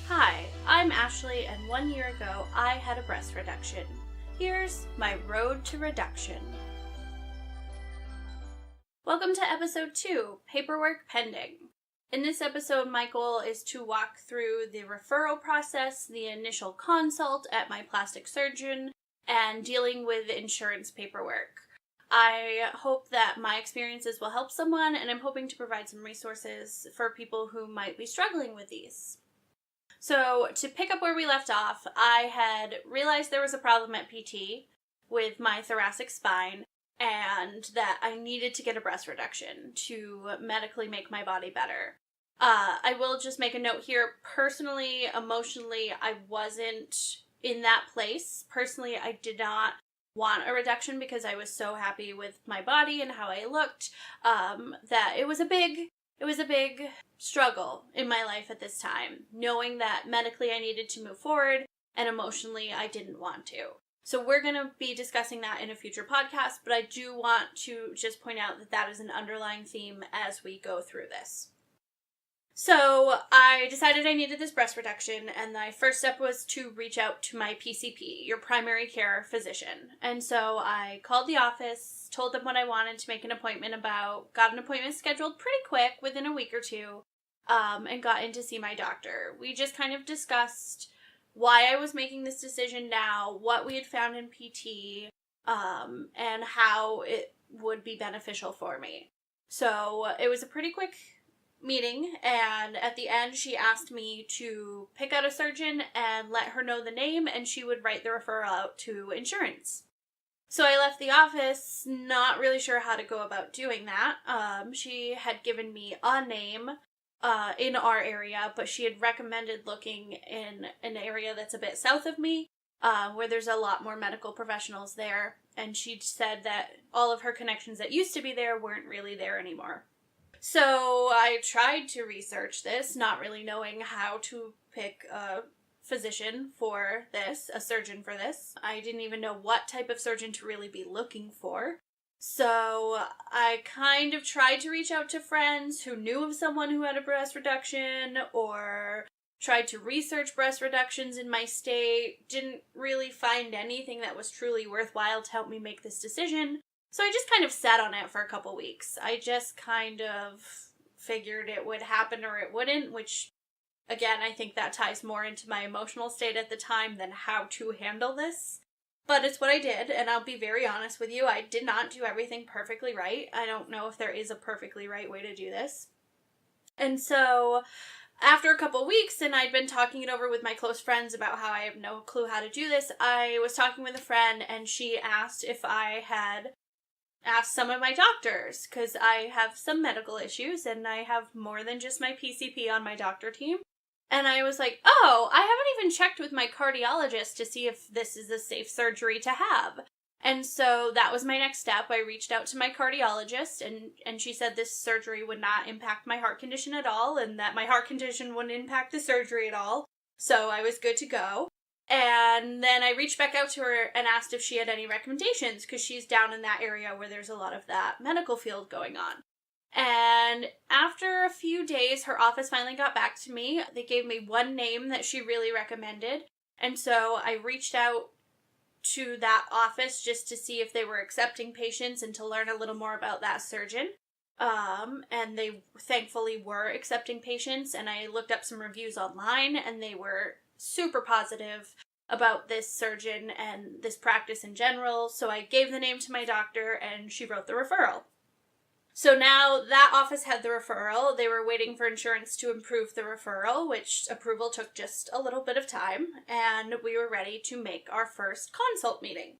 Hi, I'm Ashley, and 1 year ago I had a breast reduction. Here's my road to reduction. Welcome to episode 2, Paperwork Pending. In this episode, my goal is to walk through the referral process, the initial consult at my plastic surgeon, and dealing with insurance paperwork. I hope that my experiences will help someone, and I'm hoping to provide some resources for people who might be struggling with these. So, to pick up where we left off, I had realized there was a problem at PT with my thoracic spine, and that I needed to get a breast reduction to medically make my body better. I will just make a note here. Personally, emotionally, I wasn't in that place. Personally, I did not want a reduction because I was so happy with my body and how I looked, that it was a big struggle in my life at this time, knowing that medically I needed to move forward and emotionally I didn't want to. So we're going to be discussing that in a future podcast, but I do want to just point out that that is an underlying theme as we go through this. So I decided I needed this breast reduction, and my first step was to reach out to my PCP, your primary care physician. And so I called the office, told them what I wanted to make an appointment about, got an appointment scheduled pretty quick, within a week or two, and got in to see my doctor. We just kind of discussed why I was making this decision now, what we had found in PT, and how it would be beneficial for me. So it was a pretty quick meeting, and at the end she asked me to pick out a surgeon and let her know the name, and she would write the referral out to insurance. So I left the office not really sure how to go about doing that. She had given me a name in our area, but she had recommended looking in an area that's a bit south of me, where there's a lot more medical professionals there, and she said that all of her connections that used to be there weren't really there anymore. So I tried to research this, not really knowing how to pick a physician for this, a surgeon for this. I didn't even know what type of surgeon to really be looking for. So I kind of tried to reach out to friends who knew of someone who had a breast reduction, or tried to research breast reductions in my state. Didn't really find anything that was truly worthwhile to help me make this decision. So I just kind of sat on it for a couple weeks. I just kind of figured it would happen or it wouldn't, which, again, I think that ties more into my emotional state at the time than how to handle this. But it's what I did, and I'll be very honest with you, I did not do everything perfectly right. I don't know if there is a perfectly right way to do this. And so after a couple weeks, and I'd been talking it over with my close friends about how I have no clue how to do this, I was talking with a friend, and she asked if I had asked some of my doctors, because I have some medical issues, and I have more than just my PCP on my doctor team. And I was like, oh, I haven't even checked with my cardiologist to see if this is a safe surgery to have. And so that was my next step. I reached out to my cardiologist, and she said this surgery would not impact my heart condition at all, and that my heart condition wouldn't impact the surgery at all. So I was good to go. And then I reached back out to her and asked if she had any recommendations, because she's down in that area where there's a lot of that medical field going on. And after a few days, her office finally got back to me. They gave me one name that she really recommended. And so I reached out to that office just to see if they were accepting patients and to learn a little more about that surgeon. And they thankfully were accepting patients. And I looked up some reviews online, and they were super positive about this surgeon and this practice in general. So I gave the name to my doctor, and she wrote the referral. So now that office had the referral. They were waiting for insurance to approve the referral, which approval took just a little bit of time, and we were ready to make our first consult meeting.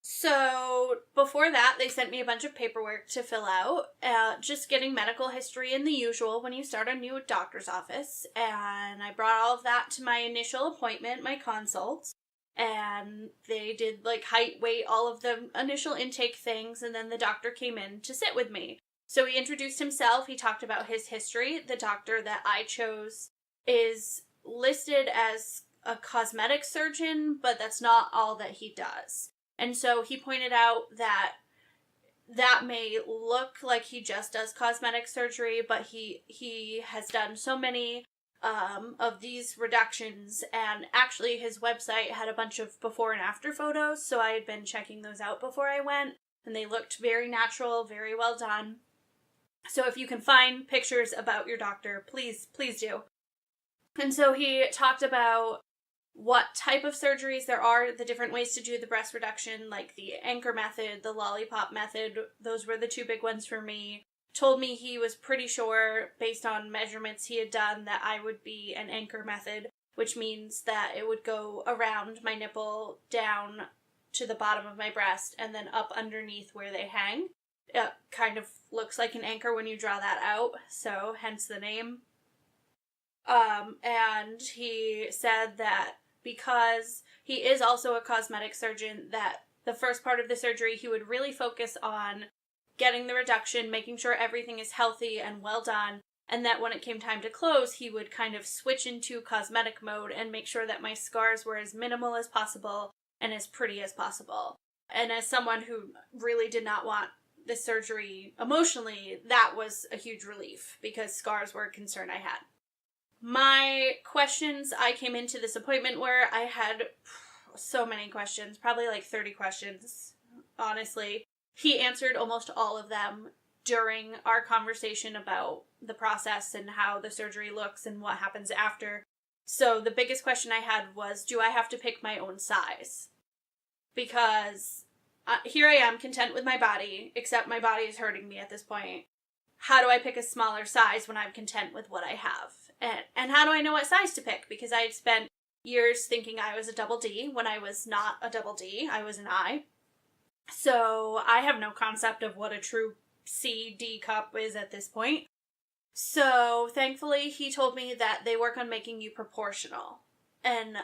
So before that, they sent me a bunch of paperwork to fill out, just getting medical history and the usual when you start a new doctor's office. And I brought all of that to my initial appointment, my consult, and they did like height, weight, all of the initial intake things, and then the doctor came in to sit with me. So he introduced himself, he talked about his history. The doctor that I chose is listed as a cosmetic surgeon, but that's not all that he does. And so he pointed out that that may look like he just does cosmetic surgery, but he has done so many of these reductions, and actually his website had a bunch of before and after photos, so I had been checking those out before I went, and they looked very natural, very well done. So if you can find pictures about your doctor, please do. And so he talked about what type of surgeries there are, the different ways to do the breast reduction, like the anchor method, the lollipop method. Those were the two big ones for me. Told me he was pretty sure, based on measurements he had done, that I would be an anchor method, which means that it would go around my nipple, down to the bottom of my breast, and then up underneath where they hang. It kind of looks like an anchor when you draw that out, so hence the name. And he said that because he is also a cosmetic surgeon, that the first part of the surgery he would really focus on getting the reduction, making sure everything is healthy and well done, and that when it came time to close, he would kind of switch into cosmetic mode and make sure that my scars were as minimal as possible and as pretty as possible. And as someone who really did not want the surgery emotionally, that was a huge relief because scars were a concern I had. My questions, I came into this appointment where I had so many questions, probably like 30 questions, honestly. He answered almost all of them during our conversation about the process and how the surgery looks and what happens after. So the biggest question I had was, do I have to pick my own size? Because here I am, content with my body, except my body is hurting me at this point. How do I pick a smaller size when I'm content with what I have? And how do I know what size to pick? Because I had spent years thinking I was a double D when I was not a double D. I was an I. So I have no concept of what a true C-D cup is at this point. So thankfully he told me that they work on making you proportional. And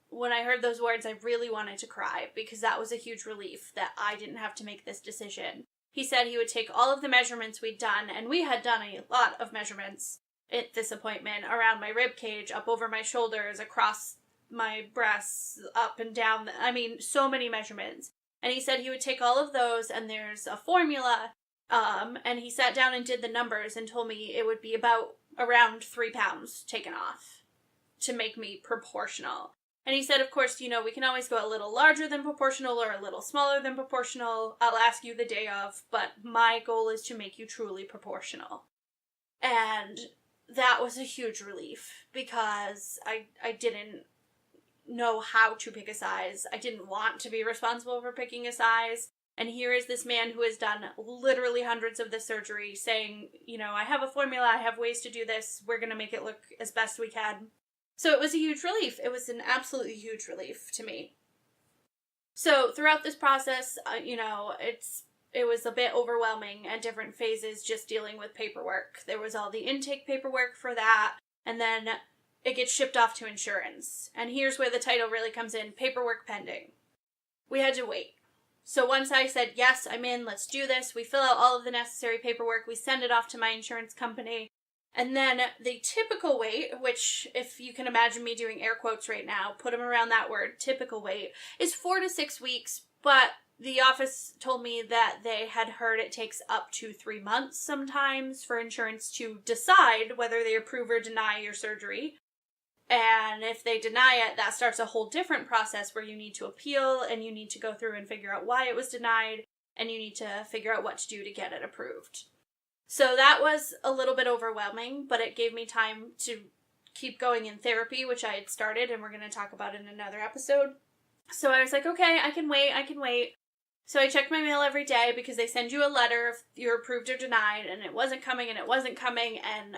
when I heard those words, I really wanted to cry because that was a huge relief that I didn't have to make this decision. He said he would take all of the measurements we'd done, and we had done a lot of measurements at this appointment, around my rib cage, up over my shoulders, across my breasts, up and down. I mean, so many measurements. And he said he would take all of those, and there's a formula, and he sat down and did the numbers and told me it would be about around 3 pounds taken off to make me proportional. And he said, of course, you know, we can always go a little larger than proportional or a little smaller than proportional. I'll ask you the day of, but my goal is to make you truly proportional. And that was a huge relief because I didn't know how to pick a size. I didn't want to be responsible for picking a size. And here is this man who has done literally hundreds of this surgery saying, you know, I have a formula, I have ways to do this, we're going to make it look as best we can. So it was a huge relief. It was an absolutely huge relief to me. So throughout this process, you know, it was a bit overwhelming at different phases just dealing with paperwork. There was all the intake paperwork for that, and then it gets shipped off to insurance. And here's where the title really comes in, paperwork pending. We had to wait. So once I said, yes, I'm in, let's do this, we fill out all of the necessary paperwork, we send it off to my insurance company, and then the typical wait, which if you can imagine me doing air quotes right now, put them around that word, typical wait, is 4 to 6 weeks, but the office told me that they had heard it takes up to 3 months sometimes for insurance to decide whether they approve or deny your surgery. And if they deny it, that starts a whole different process where you need to appeal and you need to go through and figure out why it was denied and you need to figure out what to do to get it approved. So that was a little bit overwhelming, but it gave me time to keep going in therapy, which I had started and we're going to talk about in another episode. So I was like, okay, I can wait. So I checked my mail every day because they send you a letter if you're approved or denied, and it wasn't coming, and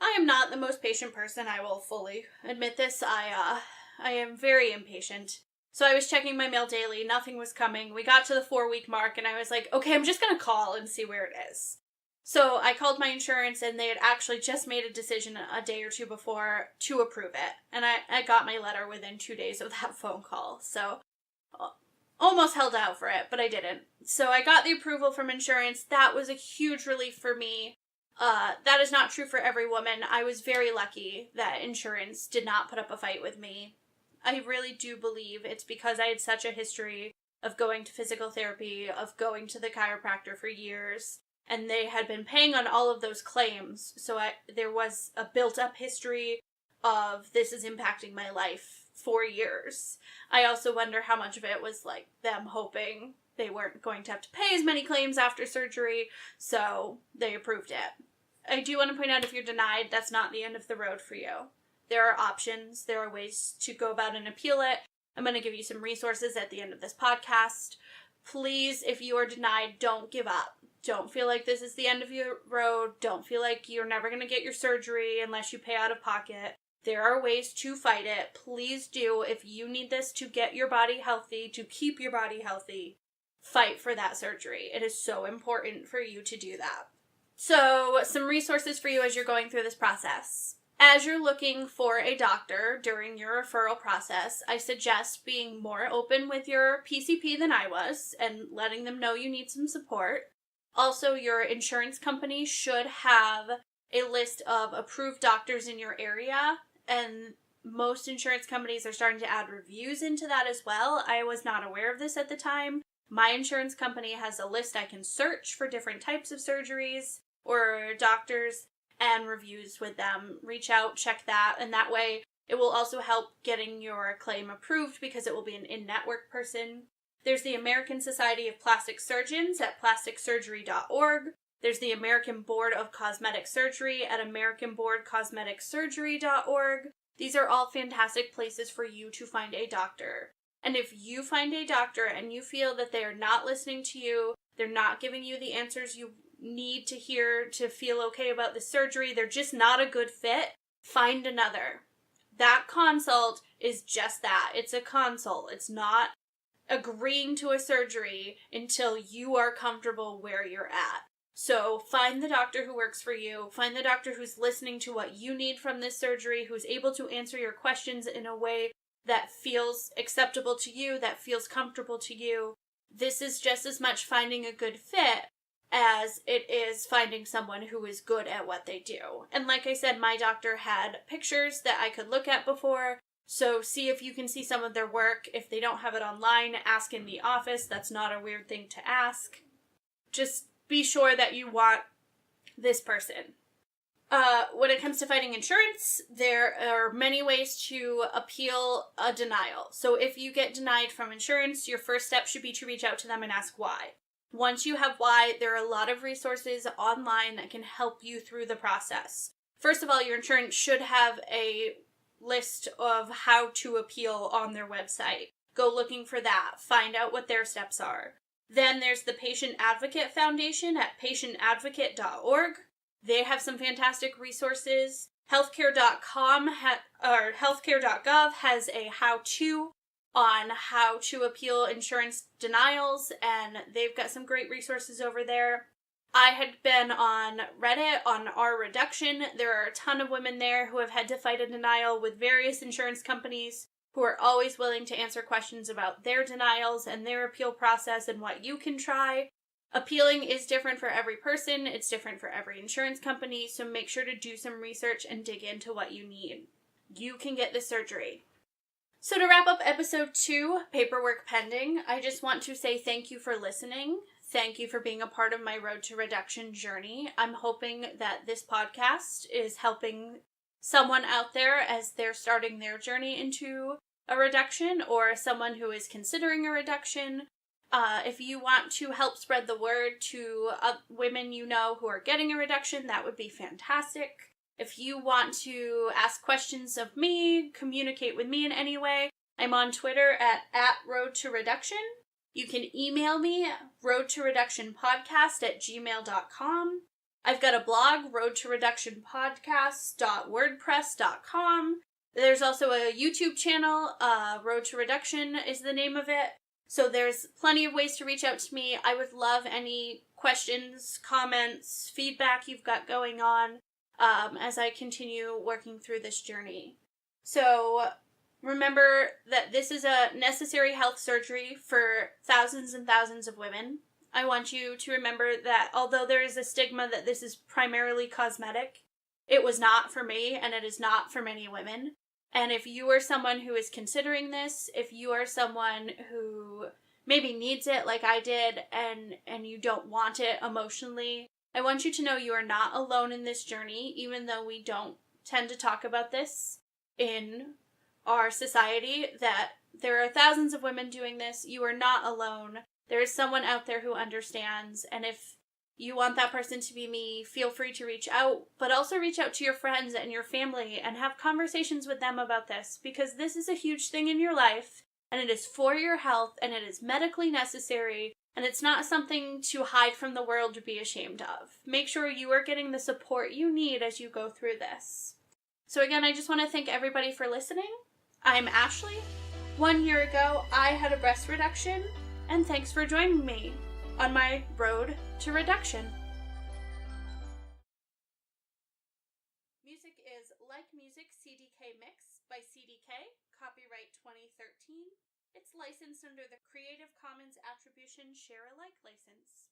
I am not the most patient person. I will fully admit this. I am very impatient. So I was checking my mail daily. Nothing was coming. We got to the 4-week mark, and I was like, okay, I'm just going to call and see where it is. So I called my insurance, and they had actually just made a decision a day or two before to approve it. And I got my letter within 2 days of that phone call. So almost held out for it, but I didn't. So I got the approval from insurance. That was a huge relief for me. That is not true for every woman. I was very lucky that insurance did not put up a fight with me. I really do believe it's because I had such a history of going to physical therapy, of going to the chiropractor for years, and they had been paying on all of those claims. So there was a built-up history of this is impacting my life for years. I also wonder how much of it was like them hoping they weren't going to have to pay as many claims after surgery, so they approved it. I do want to point out, if you're denied, that's not the end of the road for you. There are options. There are ways to go about and appeal it. I'm going to give you some resources at the end of this podcast. Please, if you are denied, don't give up. Don't feel like this is the end of your road. Don't feel like you're never going to get your surgery unless you pay out of pocket. There are ways to fight it. Please do. If you need this to get your body healthy, to keep your body healthy, fight for that surgery. It is so important for you to do that. So, some resources for you as you're going through this process. As you're looking for a doctor during your referral process, I suggest being more open with your PCP than I was and letting them know you need some support. Also, your insurance company should have a list of approved doctors in your area, and most insurance companies are starting to add reviews into that as well. I was not aware of this at the time. My insurance company has a list I can search for different types of surgeries or doctors and reviews with them. Reach out, check that, and that way it will also help getting your claim approved because it will be an in-network person. There's the American Society of Plastic Surgeons at plasticsurgery.org. There's the American Board of Cosmetic Surgery at americanboardcosmeticsurgery.org. These are all fantastic places for you to find a doctor. And if you find a doctor and you feel that they are not listening to you, they're not giving you the answers you need to hear to feel okay about the surgery, they're just not a good fit, find another. That consult is just that. It's a consult. It's not agreeing to a surgery until you are comfortable where you're at. So find the doctor who works for you. Find the doctor who's listening to what you need from this surgery, who's able to answer your questions in a way that feels acceptable to you, that feels comfortable to you. This is just as much finding a good fit as it is finding someone who is good at what they do. And like I said, my doctor had pictures that I could look at before, so see if you can see some of their work. If they don't have it online, ask in the office. That's not a weird thing to ask. Just be sure that you want this person. When it comes to fighting insurance, there are many ways to appeal a denial. So if you get denied from insurance, your first step should be to reach out to them and ask why. Once you have why, there are a lot of resources online that can help you through the process. First of all, your insurance should have a list of how to appeal on their website. Go looking for that. Find out what their steps are. Then there's the Patient Advocate Foundation at patientadvocate.org. They have some fantastic resources. Healthcare.com or healthcare.gov has a how-to on how to appeal insurance denials, and they've got some great resources over there. I had been on Reddit on our reduction. There are a ton of women there who have had to fight a denial with various insurance companies who are always willing to answer questions about their denials and their appeal process and what you can try. Appealing is different for every person. It's different for every insurance company, so make sure to do some research and dig into what you need. You can get the surgery. So to wrap up episode 2, Paperwork Pending, I just want to say thank you for listening. Thank you for being a part of my road to reduction journey. I'm hoping that this podcast is helping someone out there as they're starting their journey into a reduction, or someone who is considering a reduction. If you want to help spread the word to women you know who are getting a reduction, that would be fantastic. If you want to ask questions of me, communicate with me in any way, I'm on Twitter at @roadtoreduction. You can email me, roadtoreductionpodcast@gmail.com. I've got a blog, roadtoreductionpodcast.wordpress.com. There's also a YouTube channel, Road to Reduction is the name of it. So there's plenty of ways to reach out to me. I would love any questions, comments, feedback you've got going on as I continue working through this journey. So remember that this is a necessary health surgery for thousands and thousands of women. I want you to remember that although there is a stigma that this is primarily cosmetic, it was not for me, and it is not for many women. And if you are someone who is considering this, if you are someone who maybe needs it like I did, and you don't want it emotionally, I want you to know you are not alone in this journey, even though we don't tend to talk about this. in our society that there are thousands of women doing this. You are not alone. There is someone out there who understands, and if you want that person to be me, feel free to reach out, but also reach out to your friends and your family and have conversations with them about this, because this is a huge thing in your life, and it is for your health, and it is medically necessary, and it's not something to hide from the world or be ashamed of. Make sure you are getting the support you need as you go through this. So again, I just want to thank everybody for listening. I'm Ashley. 1 year ago, I had a breast reduction, and thanks for joining me on my road to reduction. Music is Like Music CDK Mix by CDK, copyright 2013. It's licensed under the Creative Commons Attribution Share Alike license.